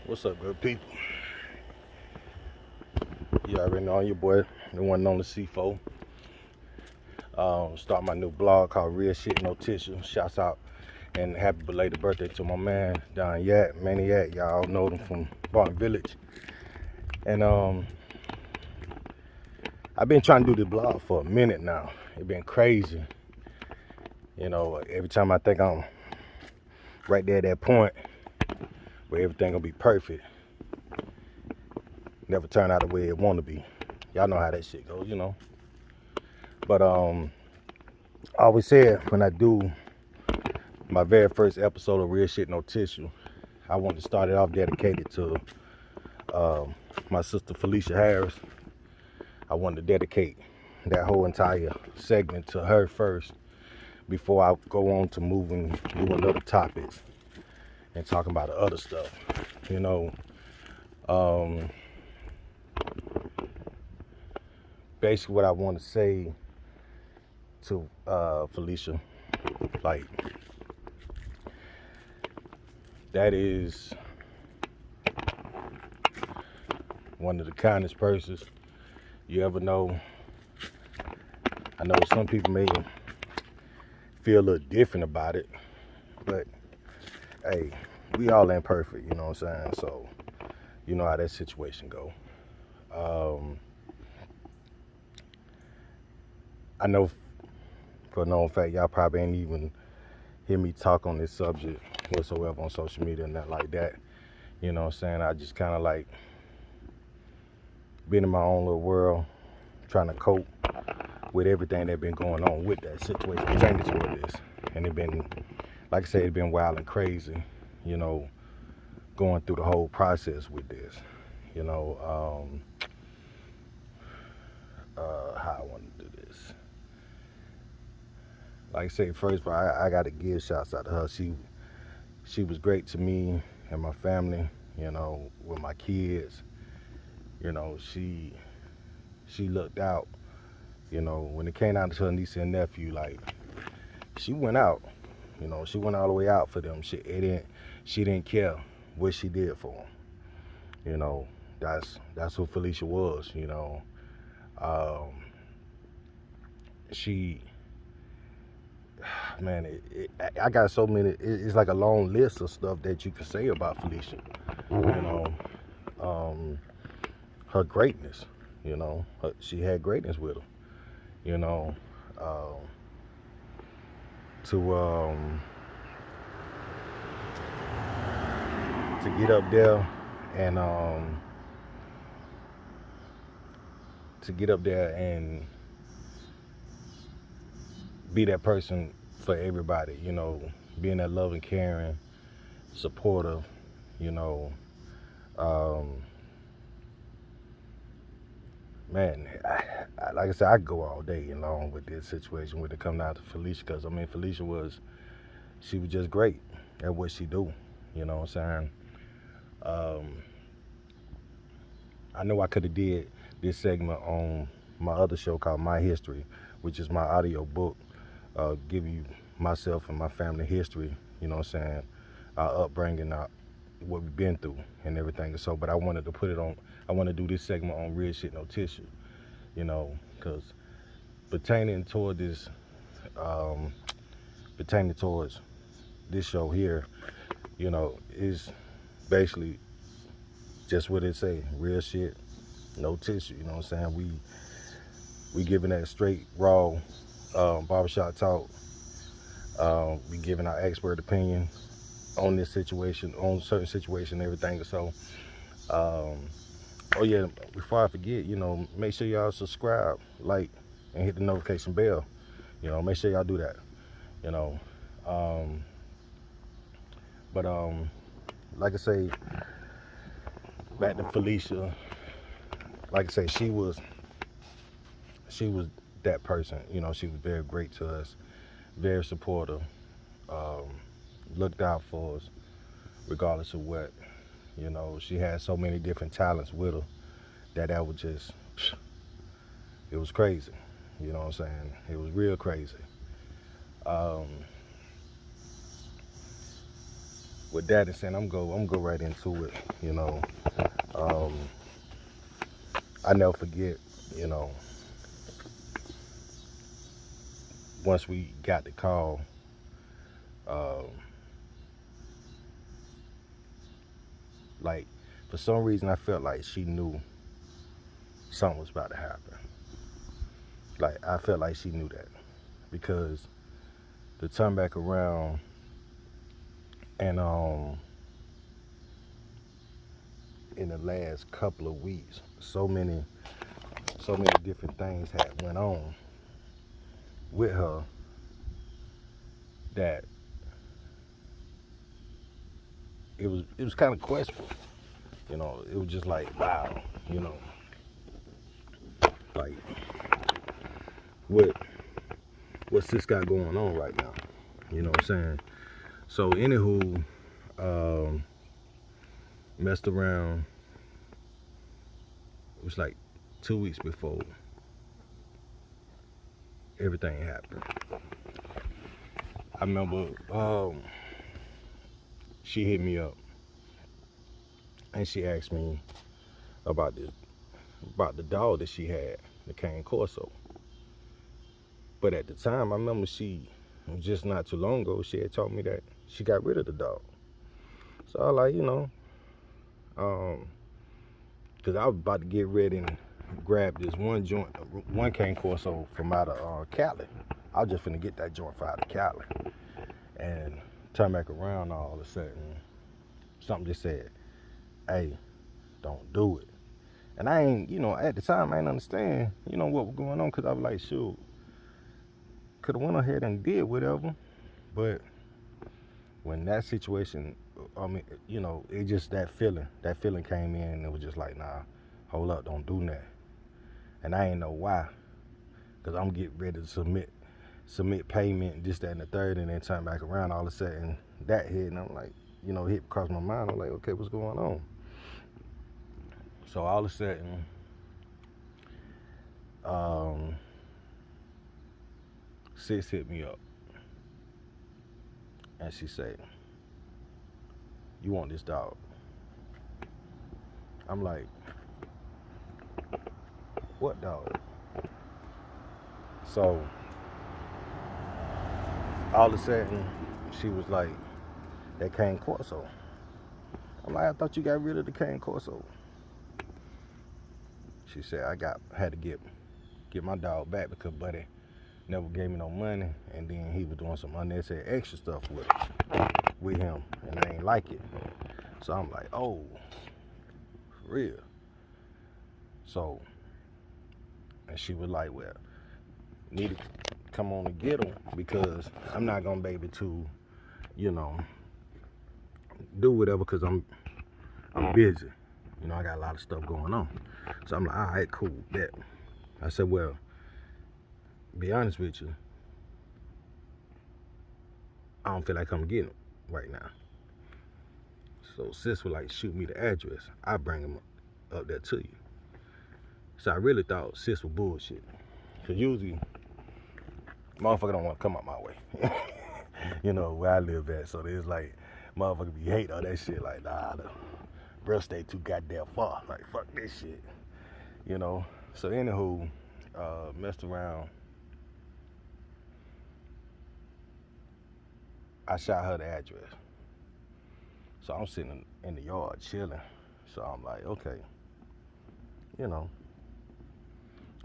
What's up, good people? You already know your boy, the one on the C4. Start my new blog called Real Shit No Tissue. Shouts out and happy belated birthday to my man Don Yat, Maniac. Y'all know him from Barton Village. And I've been trying to do this blog for a minute now. It's been crazy. You know, every time I think I'm right there at that point where everything gonna be perfect, never turn out the way it wanna be. Y'all know how that shit goes, you know. But I always said when I do my very first episode of Real Shit No Tissue, I want to start it off dedicated to my sister Felycya Harris. I wanted to dedicate that whole entire segment to her first before I go on to moving other topics and talking about the other stuff. You know, basically what I want to say to Felycya, like, that is one of the kindest persons you ever know. I know some people may feel a little different about it, but hey, we all ain't perfect, you know what I'm saying? So, you know how that situation go. I know for a known fact, y'all probably ain't even hear me talk on this subject whatsoever on social media and nothing like that. You know what I'm saying? I just kind of like been in my own little world, trying to cope with everything that been going on with that situation pertaining to this. And it been, like I said, it been wild and crazy, you know, going through the whole process with this. You know, how I want to do this. Like I said, first of all, I got to give shouts out to her. She was great to me and my family, you know, with my kids. You know, she looked out. You know, when it came down to her niece and nephew, like, she went out. You know, she went all the way out for them. She didn't care what she did for them. You know, that's who Felycya was. You know, she, man, I got so many. It's like a long list of stuff that you can say about Felycya. You know, her greatness. You know, she had greatness with her. You know, to get up there and be that person for everybody, you know, being that loving, caring, supportive, you know, man, like I said, I go all day and long with this situation when it come down to Felycya, because I mean, Felycya she was just great at what she do, you know what I'm saying? I know I could have did this segment on my other show called My History, which is my audio book, give you myself and my family history, you know what I'm saying, our upbringing, what we've been through and everything. So, but I wanted to I want to do this segment on Real Shit No Tissue, you know, because pertaining towards this show here, you know, is basically just what it say, real shit, no tissue, you know what I'm saying? We giving that straight, raw barbershop talk. We giving our expert opinion on this situation, on certain situation, everything. So, oh yeah, before I forget, you know, make sure y'all subscribe, like, and hit the notification bell. You know, make sure y'all do that. You know, but like I say, back to Felycya. Like I say, she was that person. You know, she was very great to us, very supportive, looked out for us, regardless of what. You know, she had so many different talents with her that was just, it was crazy. You know what I'm saying? It was real crazy. with that and saying, I'm gonna go right into it. You know, I never forget. You know, once we got the call, like for some reason I felt like she knew something was about to happen. Like I felt like she knew that because to turn back around and in the last couple of weeks, so many different things had went on with her that it was kind of questionable. You know, it was just like, wow, you know, like what's this got going on right now? You know what I'm saying? So anywho, messed around. It was like 2 weeks before everything happened. I remember she hit me up and she asked me about the dog that she had, the cane corso. But at the time, I remember just not too long ago, she had told me that she got rid of the dog. So I was like, you know, because I was about to get ready and grab this one cane corso from out of Cali. I was just finna get that joint from out of Cali. And turn back around, all of a sudden, something just said, hey, don't do it. And I ain't, you know, at the time, I ain't understand, you know, what was going on, because I was like, shoot, could have went ahead and did whatever. But when that situation, I mean, you know, it just that feeling came in, and it was just like, nah, hold up, don't do that. And I ain't know why, because I'm getting ready to submit payment, this, that, and the third, and then turn back around, all of a sudden, that hit, and I'm like, you know, hit across my mind, I'm like, okay, what's going on? So all of a sudden, sis hit me up, and she said, you want this dog? I'm like, what dog? So all of a sudden, she was like, that cane corso. I'm like, I thought you got rid of the cane corso. She said, I had to get my dog back because Buddy never gave me no money, and then he was doing some unnecessary extra stuff with him, and I ain't like it. So I'm like, oh, for real. So, and she was like, well, need to come on and get him because I'm not gonna be able to, you know, do whatever because I'm busy. You know, I got a lot of stuff going on. So I'm like, all right, cool, bet. I said, well, be honest with you, I don't feel like I'm getting him right now. So sis was like, shoot me the address. I bring him up there to you. So I really thought sis was bullshit. Because usually, motherfucker don't want to come up my way. You know, where I live at. So there's like, motherfucker be hate all that shit. Like, nah, the real estate too goddamn far. Like, fuck this shit. You know? So anywho, messed around. I shot her the address. So I'm sitting in the yard chilling. So I'm like, okay, you know,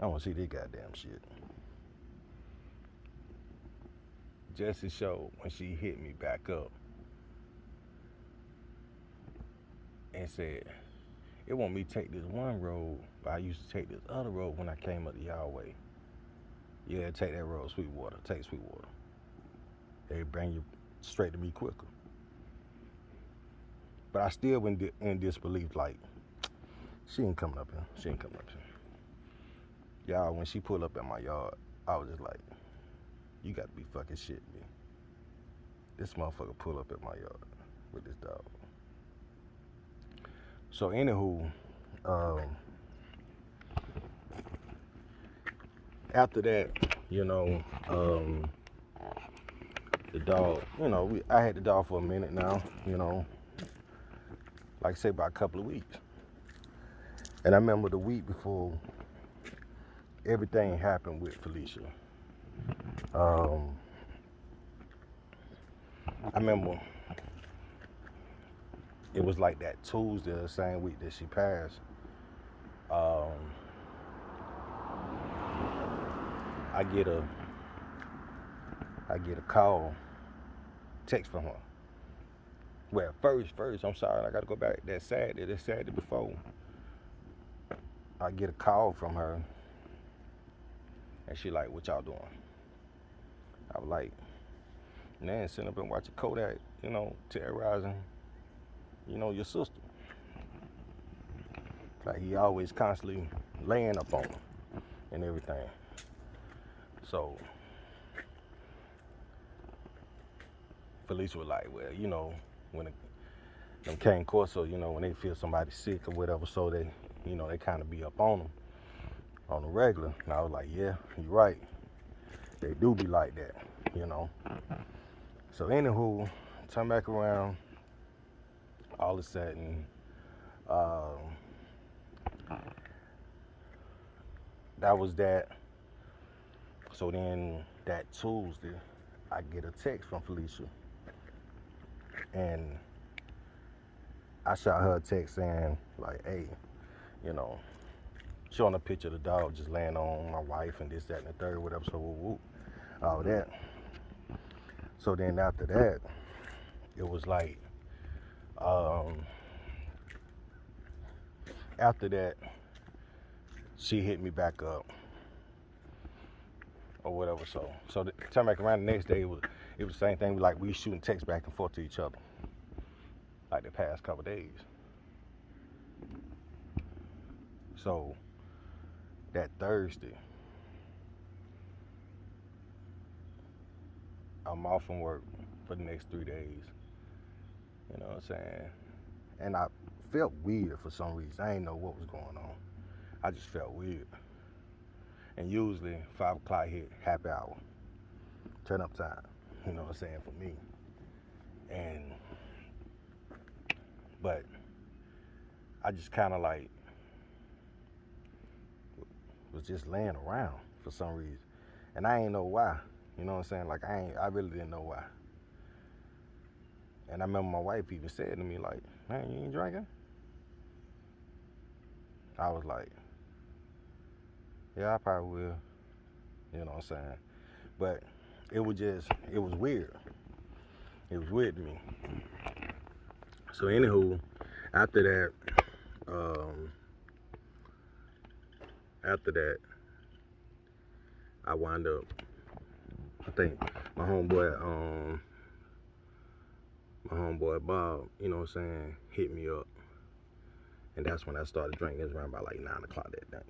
I want to see this goddamn shit. Just to show when she hit me back up and said, it want me to take this one road, but I used to take this other road when I came up the y'all way. Yeah, take that road, Sweetwater. Take Sweetwater. They bring you straight to me quicker. But I still went in disbelief, like, she ain't coming up here. She ain't coming up here. Y'all, when she pulled up at my yard, I was just like, you got to be fucking shitting me. This motherfucker pull up at my yard with this dog. So anywho, after that, you know, the dog, you know, I had the dog for a minute now, you know, like I say, about a couple of weeks. And I remember the week before everything happened with Felycya. I remember it was like that Tuesday, the same week that she passed. I get a call, text from her. Well, first, I'm sorry, I gotta go back. That Saturday before. I get a call from her, and she like, "What y'all doing?" I was like, "Man, sitting up and watching Kodak, you know, terrorizing, you know, your sister. Like he always constantly laying up on her and everything." So Felycya was like, "Well, you know, when them cane corso, you know, when they feel somebody sick or whatever, so they, you know, they kind of be up on them on the regular." And I was like, "Yeah, you're right. They do be like that, you know." So anywho, turn back around. All of a sudden, that was that. So then that Tuesday, I get a text from Felycya, and I shot her a text saying like, "Hey, you know," showing a picture of the dog just laying on my wife and this, that, and the third, whatever. So whoop, all that. So then after that, it was like, after that, she hit me back up or whatever. So the time back around the next day, it was the same thing. Like we shooting texts back and forth to each other, like the past couple days. So that Thursday, I'm off from work for the next 3 days. You know what I'm saying? And I felt weird for some reason. I didn't know what was going on. I just felt weird. And usually 5 o'clock hit, happy hour, turn up time. You know what I'm saying, for me. But I just kind of like was just laying around for some reason, and I ain't know why. You know what I'm saying? Like I really didn't know why. And I remember my wife even said to me like, "Man, you ain't drinking?" I was like, "Yeah, I probably will." You know what I'm saying? But it was weird. It was weird to me. So anywho, after that, I wound up, I think my homeboy Bob, you know what I'm saying, hit me up. And that's when I started drinking. It was around about like 9 o'clock that night.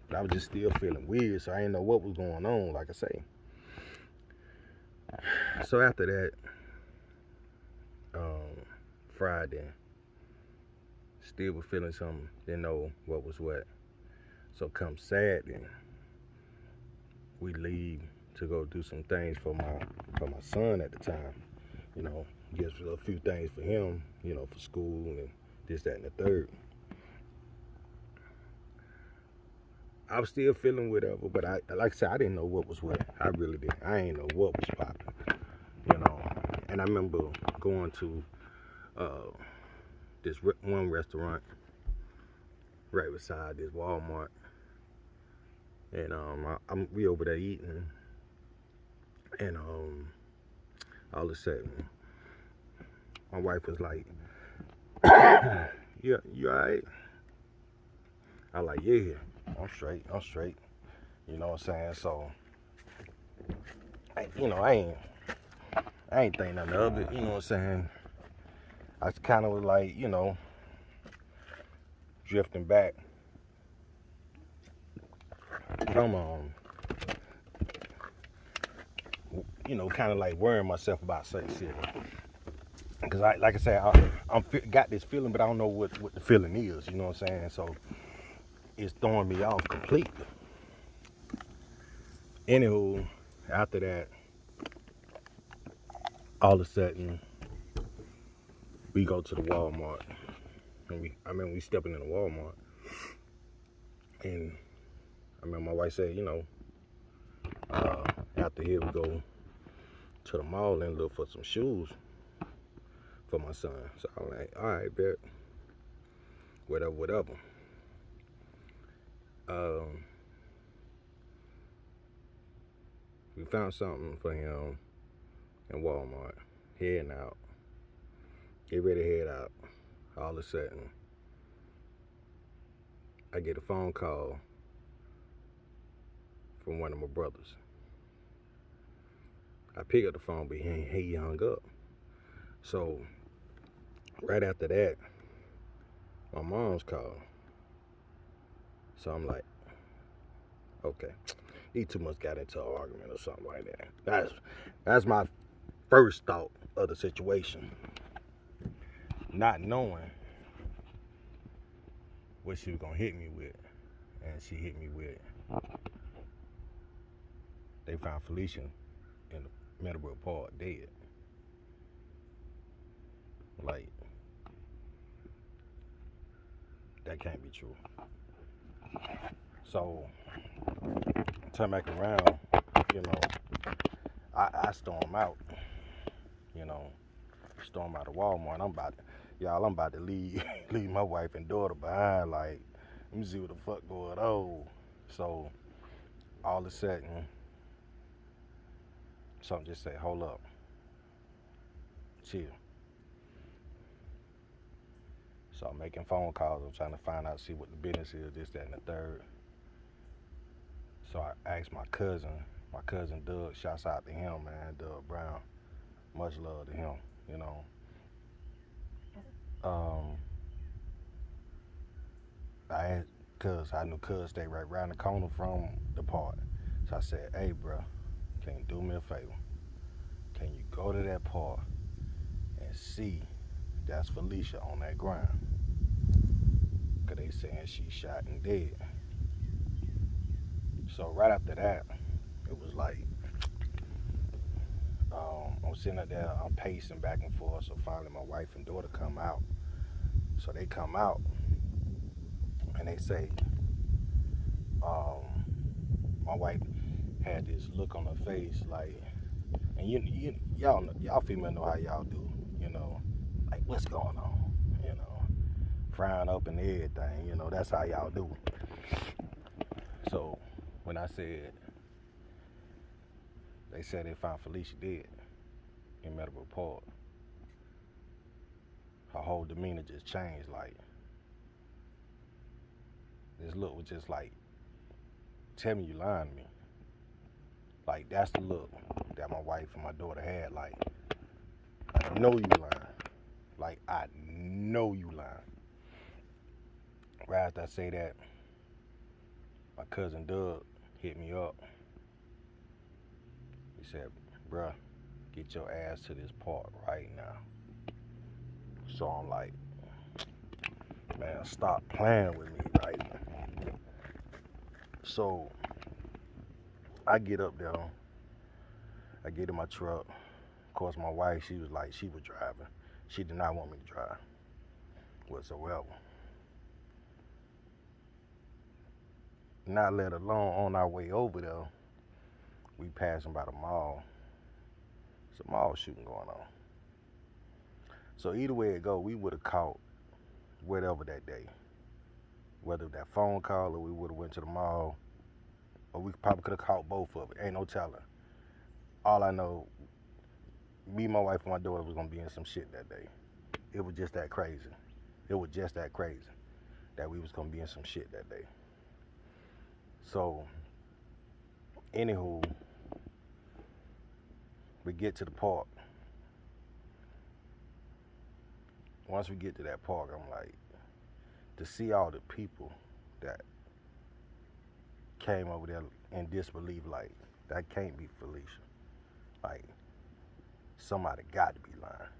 But I was just still feeling weird, so I didn't know what was going on, like I say. So after that, Friday, still was feeling something, didn't know what was what. So come Saturday, we leave to go do some things for my son at the time. You know, just a few things for him, you know, for school and this, that, and the third. I was still feeling whatever, but like I said, I didn't know what was what. I really didn't. I ain't know what was popping, you know. And I remember going to this one restaurant right beside this Walmart, and we over there eating, and all of a sudden, my wife was like, "Yeah, you all right?" I like, "Yeah, I'm straight." You know what I'm saying? So, I ain't think nothing of it. You know what I'm saying? I kind of was like, you know, drifting back from you know, kind of like worrying myself about certain shit. Because like I said, I'm got this feeling, but I don't know what the feeling is. You know what I'm saying? So it's throwing me off completely. Anywho, after that, all of a sudden, we go to the Walmart. And we stepping in the Walmart. And I remember my wife said, after here we go to the mall and look for some shoes for my son. So I'm like, all right, bet. Whatever. We found something for him in Walmart. Heading out. Get ready to head out. All of a sudden, I get a phone call from one of my brothers. I pick up the phone, but he hung up. So right after that, my mom's called. So I'm like, okay, he too much got into an argument or something like that. That's my first thought of the situation. Not knowing what she was gonna hit me with. And she hit me with, they found Felycya in the Meadowbrook Park dead. Like, that can't be true. So, turn back around, I storm out, storm out of Walmart. I'm about to leave my wife and daughter behind. Like, let me see what the fuck going on. So, all of a sudden, something just say, hold up, chill. So I'm making phone calls. I'm trying to find out, see what the business is, this, that, and the third. So I asked my cousin Doug, shouts out to him, man, Doug Brown. Much love to him, I asked Cuz, I knew Cuz stayed right around the corner from the park. So I said, hey, bro, can you do me a favor? Can you go to that park and see that's Felycya on that ground? Because they saying she shot and dead. So right after that, it was like, I'm sitting up there, I'm pacing back and forth. So finally my wife and daughter come out. So they come out and they say, my wife had this look on her face like, and y'all female know how y'all do, like what's going on, frown up and everything, that's how y'all do. So when I said, they said they found Felycya dead in Meadowbrook Park, her whole demeanor just changed. Like, this look was just like, tell me you lying to me. Like, that's the look that my wife and my daughter had. Like, I know you lying. Like, I know you lying. Right after I say that, my cousin Doug hit me up. He said, bruh, get your ass to this park right now. So I'm like, man, stop playing with me, right? So I get up there, I get in my truck. Of course, my wife, she was driving. She did not want me to drive whatsoever. Not let alone on our way over there, we passing by the mall. It's a mall shooting going on. So either way it go, we would have caught whatever that day. Whether that phone call or we would have went to the mall, or we probably could have caught both of it. Ain't no telling. All I know, me, my wife, and my daughter was gonna be in some shit that day. It was just that crazy. It was just that crazy that we was gonna be in some shit that day. So, anywho, we get to the park. Once we get to that park, I'm like, to see all the people that came over there in disbelief, like, that can't be Felycya. Like, somebody got to be lying.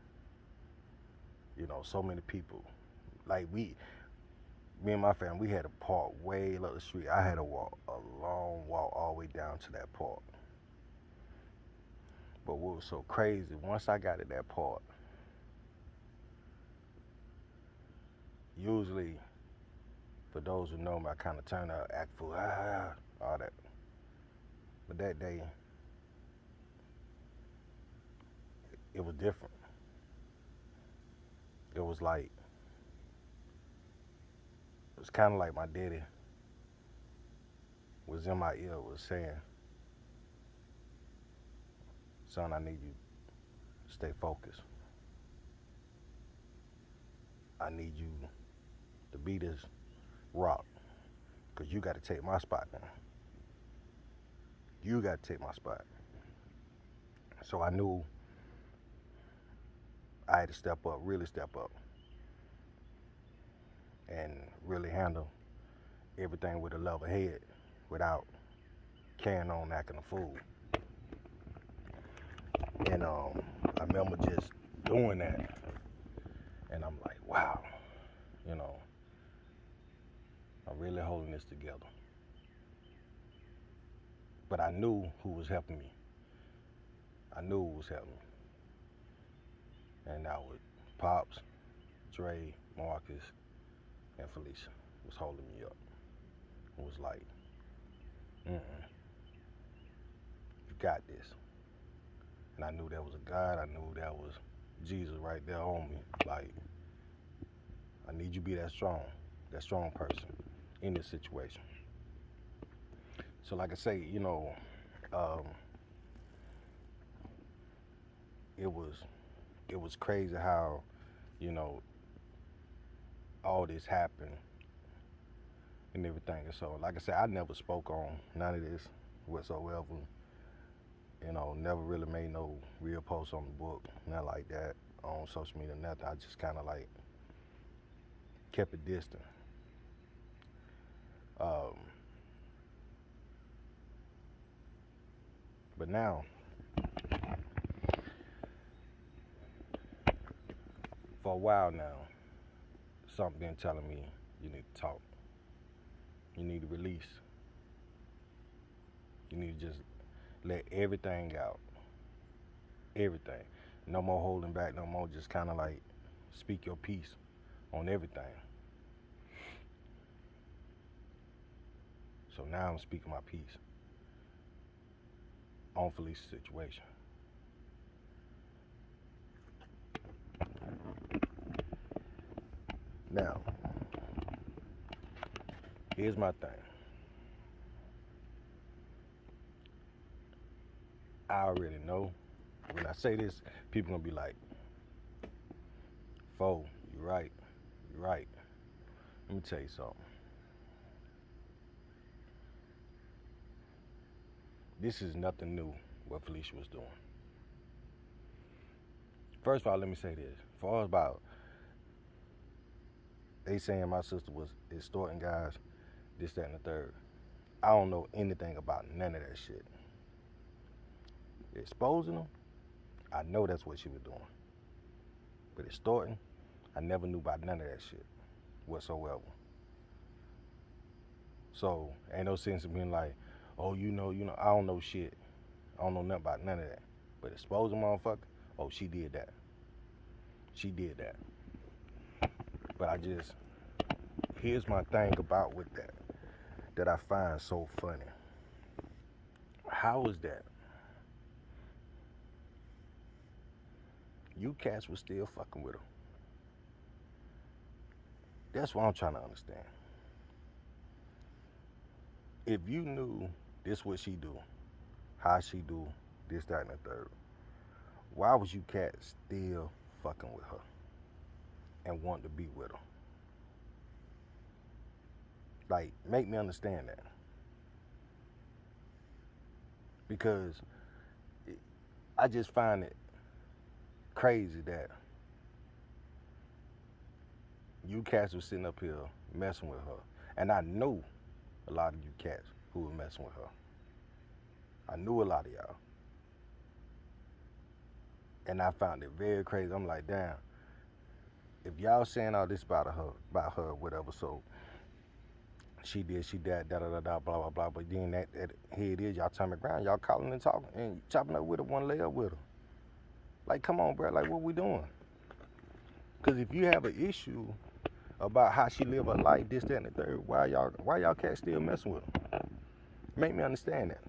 So many people. Like, me and my family, we had to park way up the street. I had to walk a long walk all the way down to that park. But what was so crazy, once I got to that part, usually, for those who know me, I kind of turn out, act fool, all that. But that day, it was different. It was like, it was kind of like my daddy was in my ear, was saying, son, I need you to stay focused. I need you to be this rock, because you got to take my spot now. You got to take my spot. So I knew I had to step up, really step up, and really handle everything with a level head without carrying on acting a fool. And I remember just doing that, and I'm like, wow, you know, I'm really holding this together. But I knew who was helping me. I knew who was helping me. And that was Pops, Dre, Marcus, and Felycya was holding me up. It was like, you got this. And I knew that was a God. I knew that was Jesus right there on me. Like, I need you to be that strong person in this situation. So like I say, you know, it was crazy how, you know, all this happened and everything. And so, like I said, I never spoke on none of this whatsoever. You know, never really made no real posts on the book, nothing like that, on social media, nothing. I just kind of like kept it distant. But now, for a while now, something been telling me you need to talk. You need to release. You need to just let everything out. Everything. No more holding back, no more just kind of like speak your piece on everything. So now I'm speaking my piece on Felicia's situation. Now, here's my thing. I already know. When I say this, people gonna be like, "Fo, you're right. You're right." Let me tell you something. This is nothing new what Felycya was doing. First of all, let me say this. For all about they saying my sister was extorting guys, this, that, and the third. I don't know anything about none of that shit. Exposing them, I know that's what she was doing. But extorting, I never knew about none of that shit whatsoever. So ain't no sense in being like, oh, you know, I don't know shit. I don't know nothing about none of that. But exposing motherfucker, oh, she did that. She did that. But here's my thing about with that I find so funny. How is that? You cats was still fucking with her. That's what I'm trying to understand. If you knew this what she do, how she do, this, that, and the third, why was you cats still fucking with her and want to be with her? Like, make me understand that. Because I just find it crazy that you cats were sitting up here messing with her. And I know a lot of you cats who were messing with her. I knew a lot of y'all. And I found it very crazy. I'm like, damn, if y'all saying all this about her, whatever, so she did, she that, da da da da, blah blah blah. But then that here it is, y'all turn around, y'all calling and talking and chopping up with her, want to lay up with her. Like, come on, bro. Like, what we doing? Because if you have an issue about how she live her life, this, that, and the third, why y'all cats still messing with her? Make me understand that.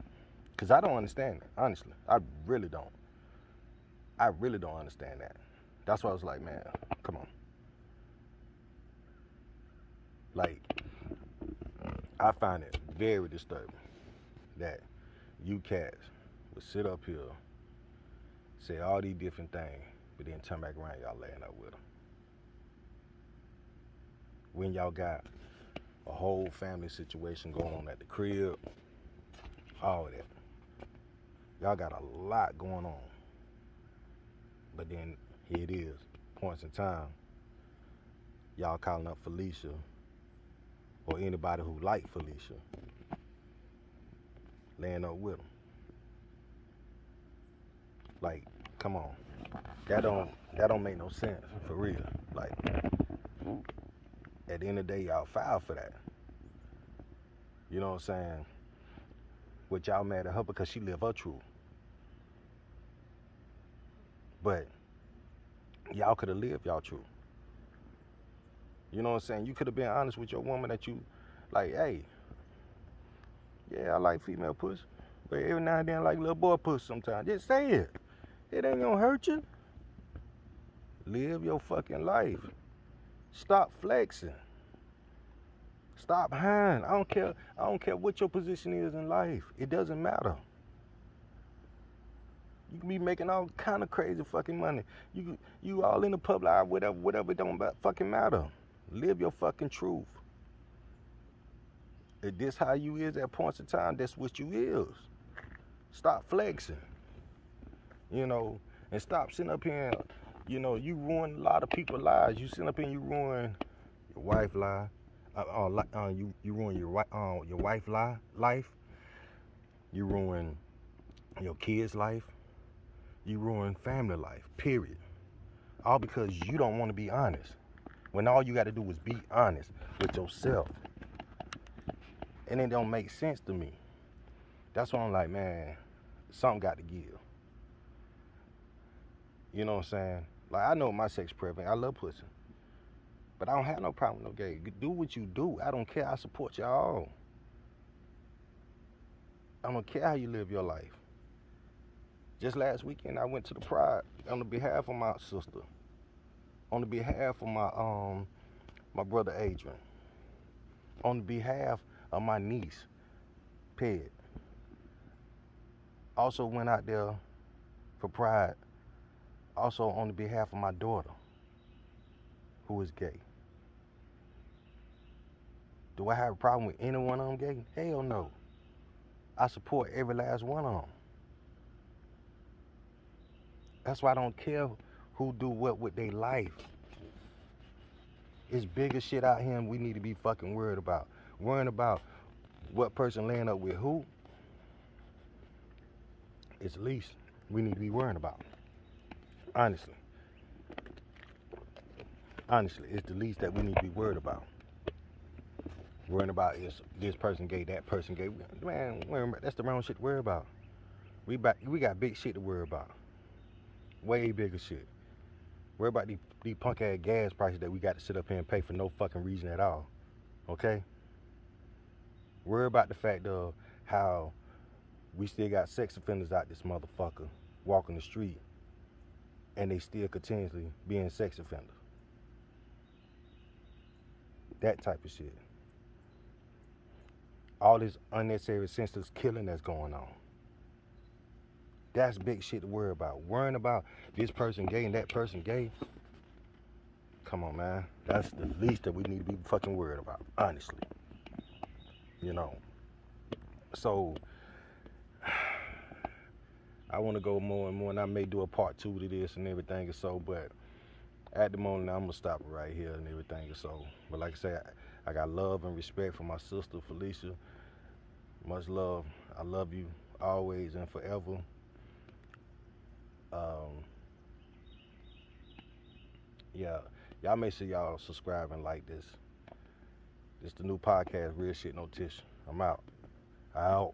Because I don't understand that, honestly. I really don't. I really don't understand that. That's why I was like, man, come on. Like, I find it very disturbing that you cats would sit up here, say all these different things, but then turn back around, y'all laying up with them. When y'all got a whole family situation going on at the crib, all of that. Y'all got a lot going on. But then here it is, points in time, y'all calling up Felycya or anybody who like Felycya, laying up with them. Like, come on, that don't make no sense, for real. Like, at the end of the day, y'all filed for that. You know what I'm saying? What y'all mad at her because she live her truth. But y'all could have lived y'all truth. You know what I'm saying? You could have been honest with your woman that you, like, hey, yeah, I like female pussy, but every now and then I like little boy pussy sometimes. Just say it. It ain't gonna hurt you. Live your fucking life. Stop flexing. Stop hiding. I don't care what your position is in life. It doesn't matter. You can be making all kind of crazy fucking money. You all in the public eye, whatever, it don't fucking matter. Live your fucking truth. If this how you is at points in time, that's what you is. Stop flexing. You know, and stop sitting up here, you know, you ruin a lot of people's lives. You sit up here and you ruin your wife's life. You ruin your wife's life. You ruin your kids' life. You ruin family life, period. All because you don't want to be honest. When all you got to do is be honest with yourself. And it don't make sense to me. That's why I'm like, man, something got to give. You know what I'm saying? Like, I know my sex preference. I love pussy. But I don't have no problem with no gay. Do what you do. I don't care. I support y'all. I don't care how you live your life. Just last weekend, I went to the Pride on the behalf of my sister, on the behalf of my brother Adrian, on the behalf of my niece, Ped. Also went out there for Pride, also on the behalf of my daughter, who is gay. Do I have a problem with any one of them gay? Hell no. I support every last one of them. That's why I don't care who do what with their life. It's bigger shit out here and we need to be fucking worried about. Worrying about what person laying up with who, it's the least we need to be worrying about. Honestly. Honestly, it's the least that we need to be worried about. Worrying about is this person gay, that person gay. Man, that's the wrong shit to worry about. We got big shit to worry about. Way bigger shit. Worry about these punk ass gas prices that we got to sit up here and pay for no fucking reason at all. Okay? Worry about the fact of how we still got sex offenders out this motherfucker walking the street and they still continuously being sex offenders. That type of shit. All this unnecessary senseless killing that's going on. That's big shit to worry about. Worrying about this person gay and that person gay. Come on, man. That's the least that we need to be fucking worried about, honestly. You know. So, I want to go more and more, and I may do a part 2 to this and everything and so, but at the moment, I'm going to stop it right here and everything and so. But like I said, I got love and respect for my sister, Felycya. Much love. I love you always and forever. Yeah, y'all make sure y'all subscribe and like this It's the new podcast, Real Shit No Tissue. I'm out. Out.